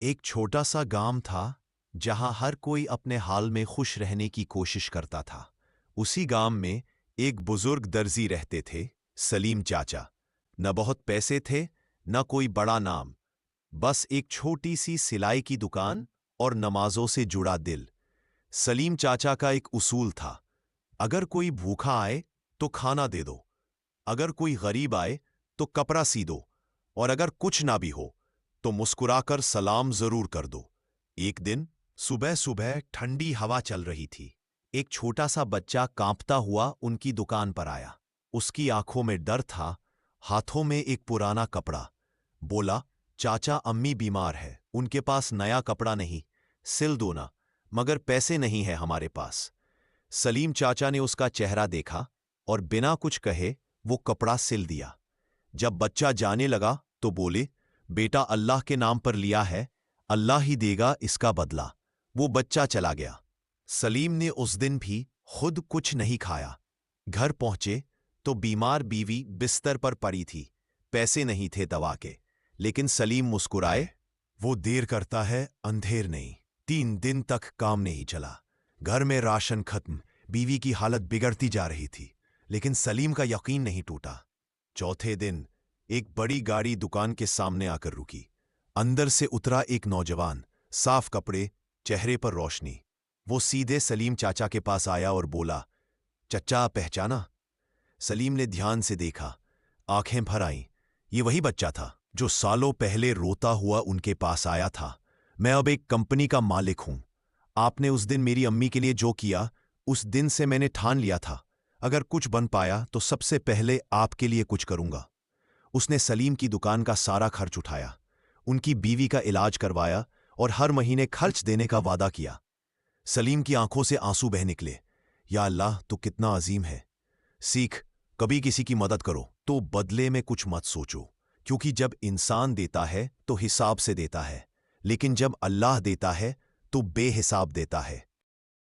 एक छोटा सा गांव था जहां हर कोई अपने हाल में खुश रहने की कोशिश करता था। उसी गांव में एक बुजुर्ग दर्जी रहते थे, सलीम चाचा। न बहुत पैसे थे, न कोई बड़ा नाम, बस एक छोटी सी सिलाई की दुकान और नमाजों से जुड़ा दिल। सलीम चाचा का एक उसूल था, अगर कोई भूखा आए तो खाना दे दो, अगर कोई गरीब आए तो कपड़ा सी दो, और अगर कुछ ना भी हो तो मुस्कुराकर सलाम जरूर कर दो। एक दिन सुबह सुबह ठंडी हवा चल रही थी। एक छोटा सा बच्चा कांपता हुआ उनकी दुकान पर आया। उसकी आंखों में डर था, हाथों में एक पुराना कपड़ा। बोला, चाचा अम्मी बीमार है, उनके पास नया कपड़ा नहीं, सिल दो ना, मगर पैसे नहीं है हमारे पास। सलीम चाचा ने उसका चेहरा देखा और बिना कुछ कहे वो कपड़ा सिल दिया। जब बच्चा जाने लगा तो बोले, बेटा अल्लाह के नाम पर लिया है, अल्लाह ही देगा इसका बदला। वो बच्चा चला गया। सलीम ने उस दिन भी खुद कुछ नहीं खाया। घर पहुंचे तो बीमार बीवी बिस्तर पर पड़ी थी। पैसे नहीं थे दवा के, लेकिन सलीम मुस्कुराए। वो देर करता है अंधेर नहीं। 3 दिन तक काम नहीं चला। घर में राशन खत्म, बीवी की हालत बिगड़ती जा रही थी, लेकिन सलीम का यकीन नहीं टूटा। चौथे दिन एक बड़ी गाड़ी दुकान के सामने आकर रुकी। अंदर से उतरा एक नौजवान, साफ कपड़े, चेहरे पर रोशनी। वो सीधे सलीम चाचा के पास आया और बोला, चच्चा पहचाना? सलीम ने ध्यान से देखा, आंखें भर आईं। ये वही बच्चा था जो सालों पहले रोता हुआ उनके पास आया था। मैं अब एक कंपनी का मालिक हूं। आपने उस दिन मेरी अम्मी के लिए जो किया, उस दिन से मैंने ठान लिया था, अगर कुछ बन पाया तो सबसे पहले आपके लिए कुछ करूंगा। उसने सलीम की दुकान का सारा खर्च उठाया, उनकी बीवी का इलाज करवाया और हर महीने खर्च देने का वादा किया। सलीम की आंखों से आंसू बह निकले। या अल्लाह, तू कितना अजीम है। सीख, कभी किसी की मदद करो तो बदले में कुछ मत सोचो, क्योंकि जब इंसान देता है तो हिसाब से देता है, लेकिन जब अल्लाह देता है तो बेहिसाब देता है।